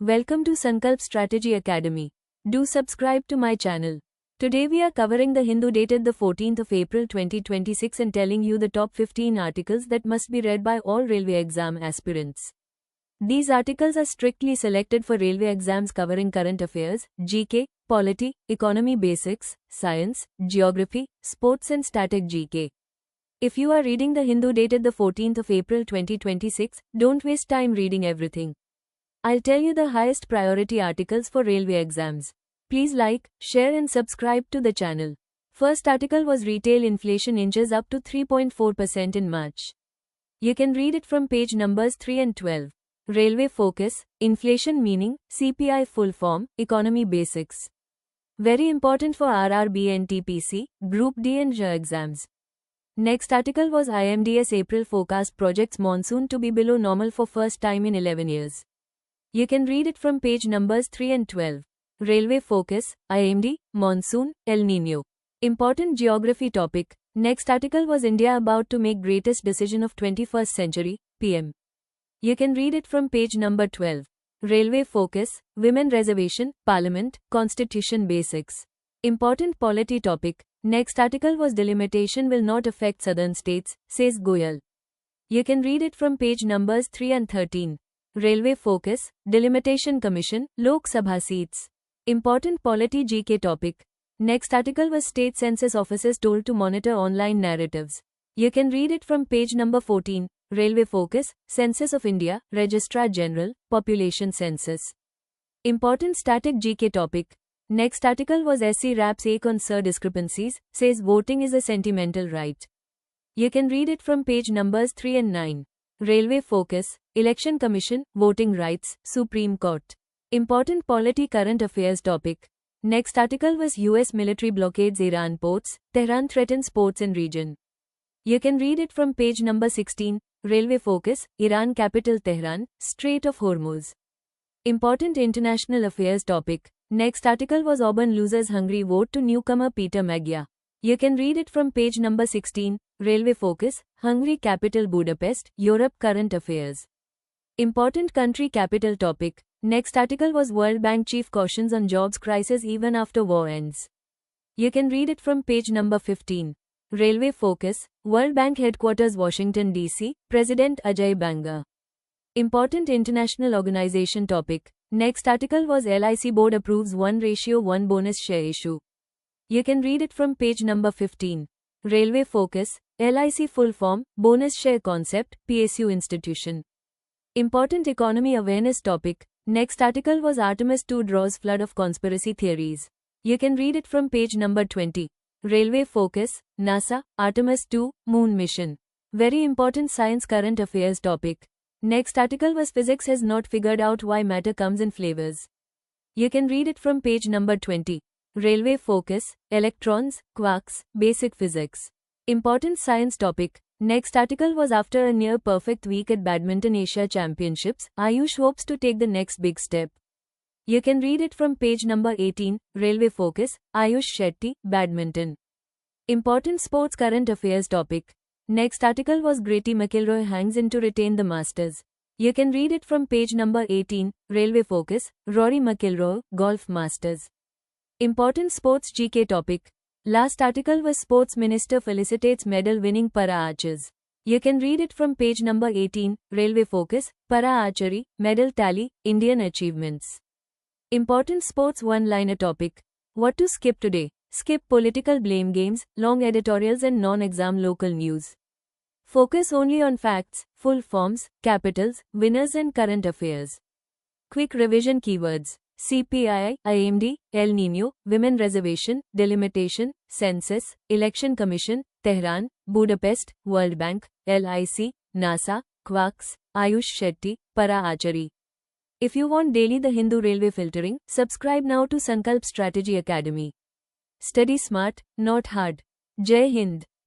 Welcome to Sankalp Strategy Academy. Do subscribe to my channel. Today we are covering the Hindu dated the 14th of April 2026 and telling you the top 15 articles that must be read by all railway exam aspirants. These articles are strictly selected for railway exams covering current affairs, GK, polity, economy basics, science, geography, sports and static GK. If you are reading the Hindu dated the 14th of April 2026, don't waste time reading everything. I'll tell you the highest priority articles for railway exams. Please like, share and subscribe to the channel. First article was retail inflation inches up to 3.4% in March. You can read it from page numbers 3 and 12. Railway focus, inflation meaning, CPI full form, economy basics. Very important for RRB and TPC, Group D and JEE exams. Next article was IMD's April forecast projects monsoon to be below normal for first time in 11 years. You can read it from page numbers 3 and 12. Railway focus, IMD, monsoon, El Niño. Important geography topic. Next article was India about to make greatest decision of 21st century, PM. You can read it from page number 12. Railway focus, women reservation, parliament, constitution basics. Important polity topic. Next article was delimitation will not affect southern states, says Goyal. You can read it from page numbers 3 and 13. Railway focus, delimitation commission, Lok Sabha seats. Important polity GK topic. Next article was state census offices told to monitor online narratives. You can read it from page number 14. Railway focus, Census of India, Registrar General, Population Census. Important static GK topic. Next article was SC Raps Ek on Sir discrepancies, says voting is a sentimental right. You can read it from page numbers 3 and 9. Railway focus, Election Commission, Voting Rights, Supreme Court. Important polity current affairs topic. Next article was US military blockades Iran ports, Tehran threatens ports in region. You can read it from page number 16. Railway focus, Iran capital Tehran, Strait of Hormuz. Important international affairs topic. Next article was Auburn loses Hungary vote to newcomer Peter Magyar. You can read it from page number 16. Railway focus, Hungary capital Budapest, Europe current affairs. Important country capital topic. Next article was World Bank chief cautions on jobs crisis even after war ends. You can read it from page number 15. Railway focus, World Bank headquarters Washington DC, President Ajay Banga. Important international organization topic. Next article was LIC board approves 1:1 bonus share issue. You can read it from page number 15. Railway focus, LIC full form, bonus share concept, PSU institution. Important economy awareness topic. Next article was Artemis II draws flood of conspiracy theories. You can read it from page number 20. Railway focus, NASA, Artemis II, moon mission. Very important science current affairs topic. Next article was physics has not figured out why matter comes in flavors. You can read it from page number 20. Railway focus, electrons, quarks, basic physics. Important science topic. Next article was after a near perfect week at Badminton Asia Championships, Ayush hopes to take the next big step. You can read it from page number 18. Railway focus, Ayush Shetty, badminton. Important sports current affairs topic. Next article was Grady McIlroy hangs in to retain the Masters. You can read it from page number 18. Railway focus, Rory McIlroy, Golf Masters. Important sports GK topic. Last article was Sports Minister felicitates medal winning para archers. You can read it from page number 18. Railway focus, para archery, medal tally, Indian achievements. Important sports one-liner topic. What to skip today? Skip political blame games, long editorials and non-exam local news. Focus only on facts, full forms, capitals, winners and current affairs. Quick revision keywords. CPI, IMD, El Niño, Women Reservation, Delimitation, Census, Election Commission, Tehran, Budapest, World Bank, LIC, NASA, Quarks, Ayush Shetty, Para Archery. If you want daily the Hindu railway filtering, subscribe now to Sankalp Strategy Academy. Study smart, not hard. Jai Hind.